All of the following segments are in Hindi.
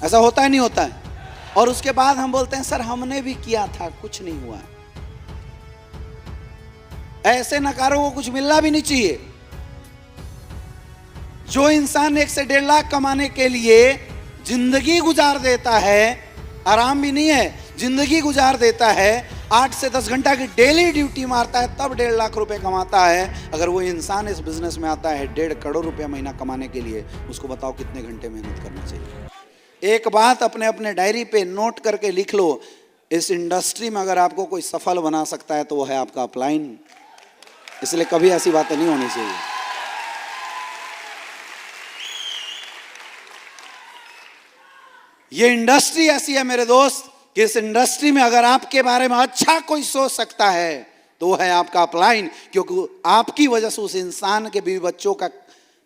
ऐसा होता है नहीं होता है? और उसके बाद हम बोलते हैं सर हमने भी किया था, कुछ नहीं हुआ। ऐसे नकारों को कुछ मिलना भी नहीं चाहिए। जो इंसान 1 से 1.5 लाख कमाने के लिए जिंदगी गुजार देता है, आराम भी नहीं है, जिंदगी गुजार देता है, 8 से 10 घंटा की डेली ड्यूटी मारता है, तब 1.5 लाख रुपए कमाता है। अगर वो इंसान इस बिजनेस में आता है 1.5 करोड़ रुपया महीना कमाने के लिए, उसको बताओ कितने घंटे मेहनत करना चाहिए। एक बात अपने अपने डायरी पे नोट करके लिख लो, इस इंडस्ट्री में अगर आपको कोई सफल बना सकता है तो वो है आपका अपलाइन। इसलिए कभी ऐसी बातें नहीं होनी चाहिए। ये इंडस्ट्री ऐसी है मेरे दोस्त कि इस इंडस्ट्री में अगर आपके बारे में अच्छा कोई सोच सकता है तो वो है आपका अपलाइन, क्योंकि आपकी वजह से उस इंसान के बीवी बच्चों का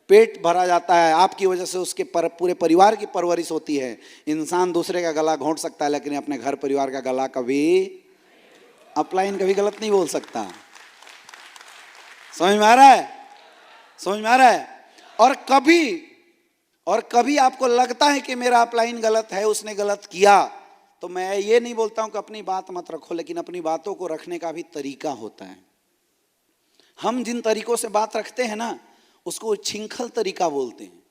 पेट भरा जाता है, आपकी वजह से उसके पूरे परिवार की परवरिश होती है। इंसान दूसरे का गला घोंट सकता है लेकिन अपने घर परिवार का गला कभी, अपलाइन कभी गलत नहीं बोल सकता। समझ में आ रहा है? समझ में आ रहा है? और कभी आपको लगता है कि मेरा अपलाइन गलत है, उसने गलत किया, तो मैं ये नहीं बोलता हूं कि अपनी बात मत रखो, लेकिन अपनी बातों को रखने का भी तरीका होता है। हम जिन तरीकों से बात रखते हैं ना, उसको छिंखल तरीका बोलते हैं।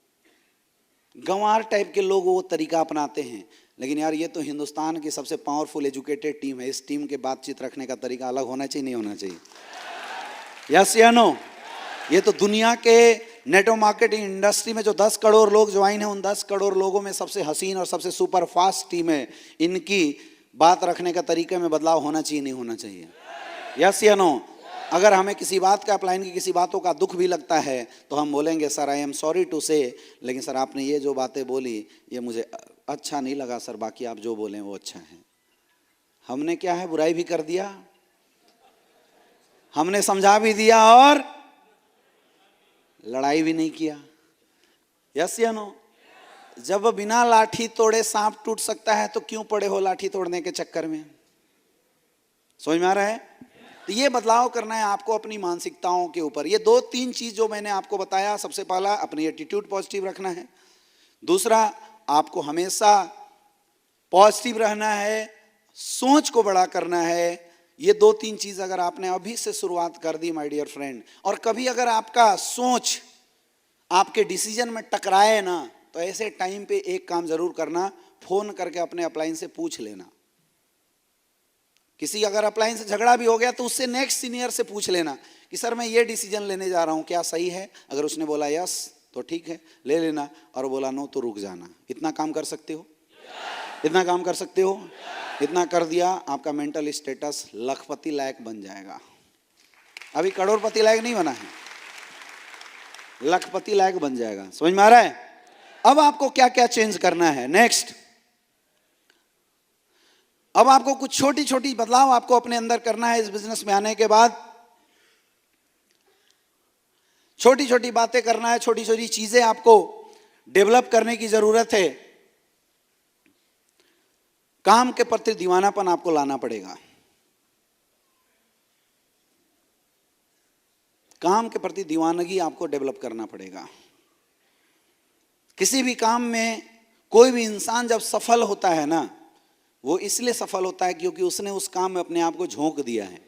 गंवार टाइप के लोग वो तरीका अपनाते हैं, लेकिन यार ये तो हिंदुस्तान की सबसे पावरफुल एजुकेटेड टीम है, इस टीम के बातचीत रखने का तरीका अलग होना चाहिए, नहीं होना चाहिए? यस या नो? ये तो दुनिया के नेटवर्क मार्केटिंग इंडस्ट्री में जो 10 करोड़ लोग ज्वाइन हैं, उन 10 करोड़ लोगों में सबसे हसीन और सबसे सुपर फास्ट टीम है। इनकी बात रखने का तरीके में बदलाव होना चाहिए, नहीं होना चाहिए? यस या नो? अगर हमें किसी बात का, अपलाइन की किसी बातों का दुख भी लगता है तो हम बोलेंगे sir I am sorry to say, लेकिन सर आपने ये जो बातें बोली ये मुझे अच्छा नहीं लगा सर, बाकी आप जो बोलें वो अच्छा है। हमने क्या है, बुराई भी कर दिया, हमने समझा भी दिया और लड़ाई भी नहीं किया। यस या नो? जब बिना लाठी तोड़े सांप टूट सकता है तो क्यों पड़े हो लाठी तोड़ने के चक्कर में? समझ में आ रहा है? तो ये बदलाव करना है आपको अपनी मानसिकताओं के ऊपर। ये 2-3 चीज जो मैंने आपको बताया, सबसे पहला अपनी एटीट्यूड पॉजिटिव रखना है, दूसरा आपको हमेशा पॉजिटिव रहना है, सोच को बड़ा करना है। ये 2-3 चीज अगर आपने अभी से शुरुआत कर दी माय डियर फ्रेंड, और कभी अगर आपका सोच आपके डिसीजन में टकराए ना, तो ऐसे टाइम पे एक काम जरूर करना, फोन करके अपने अपलाइन से पूछ लेना। किसी अगर अपलाइन से झगड़ा भी हो गया तो उससे नेक्स्ट सीनियर से पूछ लेना कि सर मैं ये डिसीजन लेने जा रहा हूं, क्या सही है? अगर उसने बोला यस तो ठीक है ले लेना, और बोला नो तो रुक जाना। इतना काम कर सकते हो? इतना काम कर सकते हो? इतना कर दिया, आपका मेंटल स्टेटस लखपति लायक बन जाएगा। अभी करोड़पति लायक नहीं बना है, लखपति लायक बन जाएगा। समझ में आ रहा है? अब आपको क्या क्या चेंज करना है नेक्स्ट? अब आपको कुछ छोटी छोटी बदलाव आपको अपने अंदर करना है इस बिजनेस में आने के बाद। छोटी छोटी बातें करना है, छोटी छोटी चीजें आपको डेवलप करने की जरूरत है। काम के प्रति दीवानापन आपको लाना पड़ेगा। काम के प्रति दीवानगी आपको डेवलप करना पड़ेगा। किसी भी काम में कोई भी इंसान जब सफल होता है ना, वो इसलिए सफल होता है क्योंकि उसने उस काम में अपने आप को झोंक दिया है।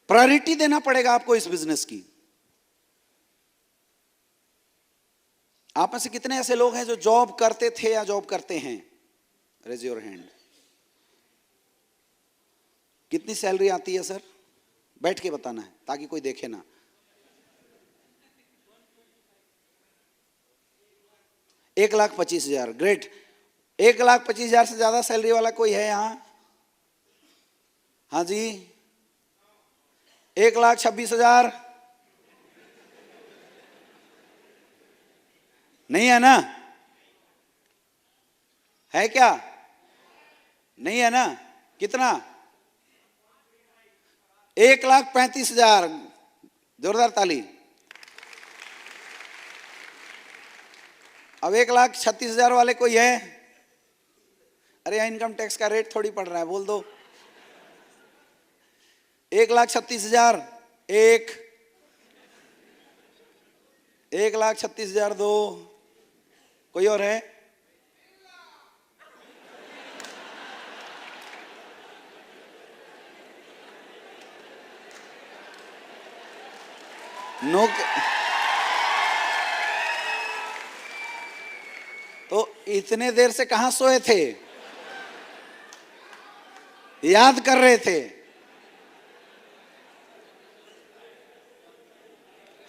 प्रायोरिटी देना पड़ेगा आपको इस बिजनेस की। आप में से कितने ऐसे लोग हैं जो जॉब करते थे या जॉब करते हैं? Raise your hand. कितनी सैलरी आती है सर? बैठ के बताना है ताकि कोई देखे ना। 1,25,000। ग्रेट। 1,25,000 से ज्यादा सैलरी वाला कोई है यहां? हाँ जी। 1,26,000 नहीं है ना? है क्या? नहीं है ना? कितना? 1,35,000। जोरदार ताली। अब 1,36,000 वाले कोई है? अरे इनकम टैक्स का रेट थोड़ी पड़ रहा है, बोल दो। 1,36,000 एक, 1,36,000 दो, कोई और है? तो इतने देर से कहां सोए थे? याद कर रहे थे?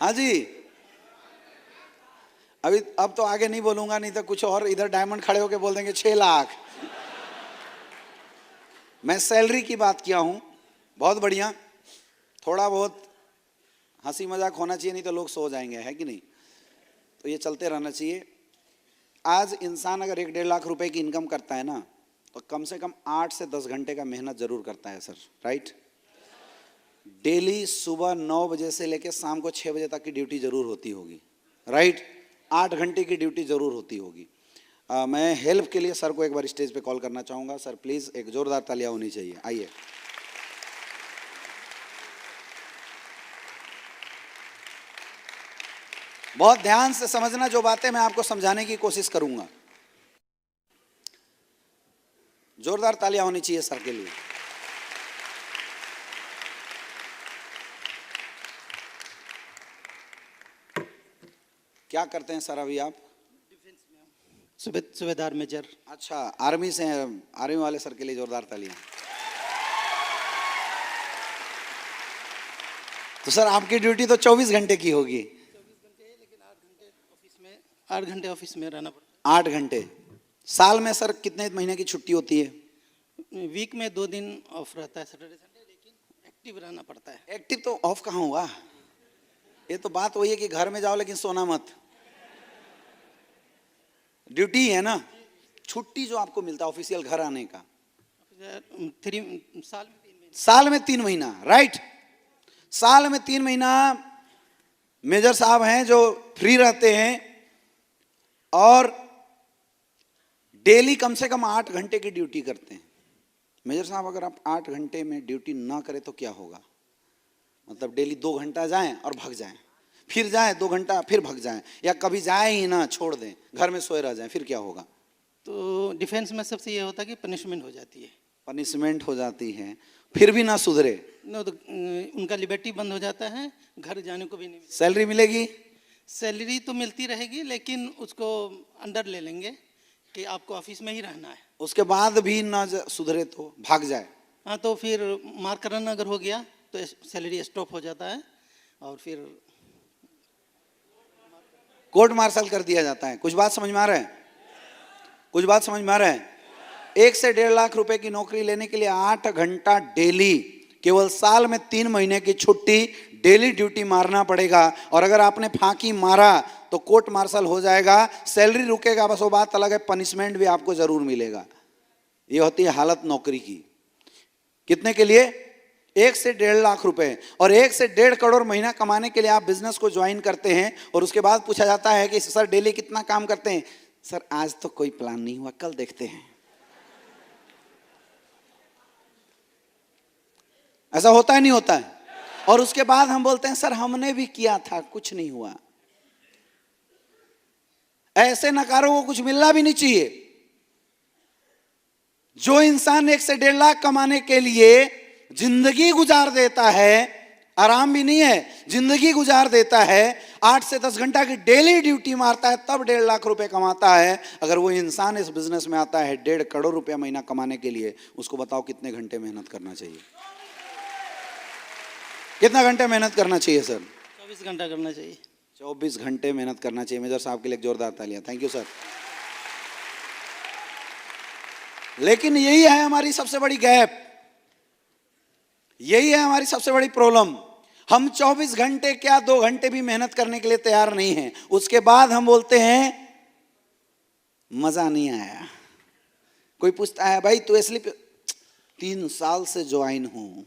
हाँ जी। अब तो आगे नहीं बोलूंगा, नहीं तो कुछ और इधर डायमंड खड़े होके बोल देंगे 6 लाख। मैं सैलरी की बात किया हूं, बहुत बढ़िया। थोड़ा बहुत हंसी मजाक होना चाहिए, नहीं तो लोग सो जाएंगे, है कि नहीं? तो ये चलते रहना चाहिए। आज इंसान अगर 1-1.5 लाख रुपए की इनकम करता है ना, तो कम से कम 8 से 10 घंटे का मेहनत जरूर करता है सर, राइट? डेली सुबह 9 बजे से लेकर शाम को 6 बजे तक की ड्यूटी जरूर होती होगी, राइट? 8 घंटे की ड्यूटी जरूर होती होगी। मैं हेल्प के लिए सर को एक बार स्टेज पे कॉल करना चाहूंगा। सर प्लीज, एक जोरदार तालियां होनी चाहिए, आइए। बहुत ध्यान से समझना जो बातें मैं आपको समझाने की कोशिश करूंगा। जोरदार तालियां होनी चाहिए सर के लिए। क्या करते हैं सर अभी आप? डिफेंस में सूबेदार मेजर। अच्छा, आर्मी से हैं। आर्मी वाले सर के लिए जोरदार तालियां। तो सर आपकी ड्यूटी तो 24 घंटे की होगी। 24 घंटे है, लेकिन 8 घंटे ऑफिस में रहना पड़ता है। 8 घंटे। साल में सर कितने महीने की छुट्टी होती है? वीक में 2 दिन ऑफ रहता है, सैटरडे संडे, लेकिन एक्टिव रहना पड़ता है। एक्टिव तो ऑफ कहाँ हुआ? ये तो बात वही है कि घर में जाओ लेकिन सोना मत। ड्यूटी है ना। छुट्टी जो आपको मिलता है ऑफिशियल घर आने का, साल में 3 महीना, राइट? साल में 3 महीना मेजर साहब हैं जो फ्री रहते हैं, और डेली कम से कम 8 घंटे की ड्यूटी करते हैं। मेजर साहब, अगर आप 8 घंटे में ड्यूटी ना करें तो क्या होगा? मतलब डेली 2 घंटा जाएं और भाग जाएं, फिर जाएं 2 घंटा फिर भाग जाएं, या कभी जाएं ही ना, छोड़ दें, घर में सोए रह जाएं, फिर क्या होगा? तो डिफेंस में सबसे ये होता है कि पनिशमेंट हो जाती है। पनिशमेंट हो जाती है, फिर भी ना सुधरे नो, तो उनका लिबर्टी बंद हो जाता है, घर जाने को भी नहीं मिलता। सैलरी मिलेगी? सैलरी तो मिलती रहेगी, लेकिन उसको अंडर ले लेंगे कि आपको ऑफिस में ही रहना है। उसके बाद भी ना सुधरे तो भाग जाए। हाँ, तो फिर मार्क रन अगर हो गया तो सैलरी स्टॉप हो जाता है, और फिर कोर्ट मार्शल कर दिया जाता है। कुछ बात समझ में आ रहा है? कुछ बात समझ में आ रहा है? 1 से 1.5 लाख रुपए की नौकरी लेने के लिए 8 घंटा डेली, केवल साल में 3 महीने की छुट्टी, डेली ड्यूटी मारना पड़ेगा। और अगर आपने फांकी मारा तो कोर्ट मार्शल हो जाएगा, सैलरी रुकेगा, बस वो बात अलग है, पनिशमेंट भी आपको जरूर मिलेगा। ये होती है हालत नौकरी की। कितने के लिए? 1 से 1.5 लाख रुपए, और 1 से 1.5 करोड़ महीना कमाने के लिए आप बिजनेस को ज्वाइन करते हैं। और उसके बाद पूछा जाता है कि सर डेली कितना काम करते हैं? सर आज तो कोई प्लान नहीं हुआ, कल देखते हैं। ऐसा होता है नहीं होता है? और उसके बाद हम बोलते हैं सर हमने भी किया था, कुछ नहीं हुआ। ऐसे नकारों को कुछ मिलना भी नहीं चाहिए। जो इंसान 1 से 1.5 लाख कमाने के लिए जिंदगी गुजार देता है, आराम भी नहीं है, जिंदगी गुजार देता है, 8 से 10 घंटा की डेली ड्यूटी मारता है, तब 1.5 लाख रुपए कमाता है। अगर वो इंसान इस बिजनेस में आता है 1.5 करोड़ रुपया महीना कमाने के लिए, उसको बताओ कितने घंटे मेहनत करना चाहिए? कितना घंटे मेहनत करना चाहिए सर? 24 घंटा करना चाहिए। 24 घंटे मेहनत करना चाहिए। मेजर साहब के लिए जोरदार तालियां। Thank you sir. लेकिन यही है हमारी सबसे बड़ी गैप, यही है हमारी सबसे बड़ी प्रॉब्लम। हम 24 घंटे क्या 2 घंटे भी मेहनत करने के लिए तैयार नहीं हैं। उसके बाद हम बोलते हैं मजा नहीं आया। कोई पूछता है भाई तू इसलिए 3 साल से ज्वाइन हूं,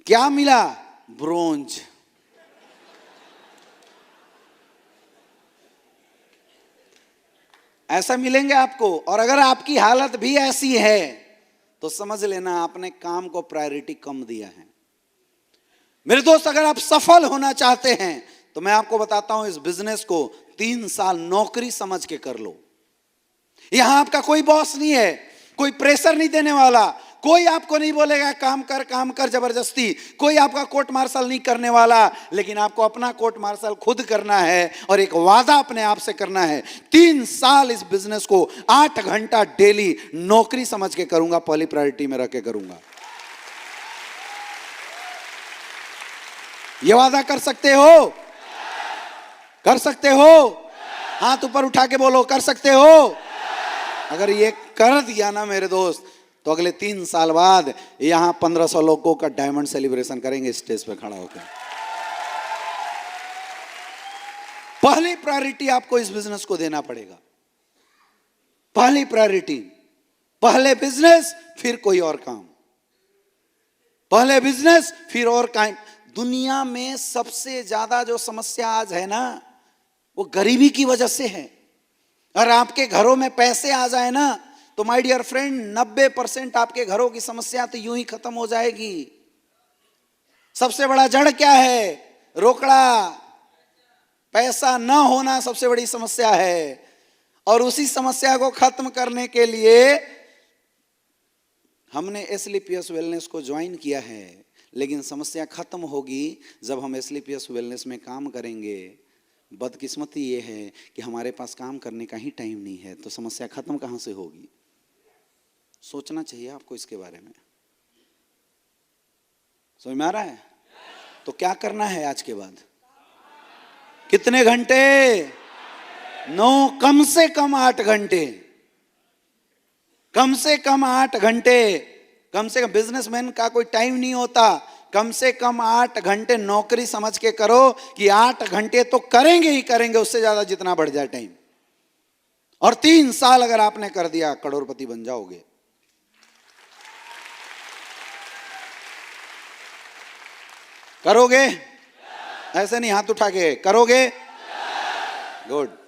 क्या मिला? ब्रोंज। ऐसा मिलेंगे आपको। और अगर आपकी हालत भी ऐसी है तो समझ लेना आपने काम को प्रायोरिटी कम दिया है। मेरे दोस्त, अगर आप सफल होना चाहते हैं तो मैं आपको बताता हूं, इस बिजनेस को 3 साल नौकरी समझ के कर लो। यहां आपका कोई बॉस नहीं है, कोई प्रेशर नहीं देने वाला, कोई आपको नहीं बोलेगा काम कर जबरदस्ती, कोई आपका कोर्ट मार्शल नहीं करने वाला, लेकिन आपको अपना कोर्ट मार्शल खुद करना है और एक वादा अपने आप से करना है। 3 साल इस बिजनेस को 8 घंटा डेली नौकरी समझ के करूंगा, पहली प्रायोरिटी में रख के करूंगा। ये वादा कर सकते हो? कर सकते हो? हाथ ऊपर उठा के बोलो, कर सकते हो? अगर ये कर दिया ना मेरे दोस्त, तो अगले 3 साल बाद यहां 1500 लोगों का डायमंड सेलिब्रेशन करेंगे स्टेज पे खड़ा होकर। पहली प्रायोरिटी आपको इस बिजनेस को देना पड़ेगा। पहली प्रायोरिटी, पहले बिजनेस फिर कोई और काम, पहले बिजनेस फिर और काम। दुनिया में सबसे ज्यादा जो समस्या आज है ना, वो गरीबी की वजह से है। अगर आपके घरों में पैसे आ जाए ना, तो माय डियर फ्रेंड 90% आपके घरों की समस्या तो यूं ही खत्म हो जाएगी। सबसे बड़ा जड़ क्या है? रोकड़ा, पैसा ना होना सबसे बड़ी समस्या है। और उसी समस्या को खत्म करने के लिए हमने एसलीपीएस वेलनेस को ज्वाइन किया है। लेकिन समस्या खत्म होगी जब हम एसलीपीएस वेलनेस में काम करेंगे। बदकिस्मती ये है कि हमारे पास काम करने का ही टाइम नहीं है, तो समस्या खत्म कहां से होगी? सोचना चाहिए आपको इसके बारे में। समझ में आ रहा है? तो क्या करना है आज के बाद? कितने घंटे? 9, कम से कम 8 घंटे, कम से कम 8 घंटे। कम से कम, बिजनेसमैन का कोई टाइम नहीं होता। कम से कम 8 घंटे नौकरी समझ के करो कि 8 घंटे तो करेंगे ही करेंगे, उससे ज्यादा जितना बढ़ जाए टाइम। और 3 साल अगर आपने कर दिया, करोड़पति बन जाओगे। करोगे? ऐसे नहीं, हाथ उठा के करोगे? गुड।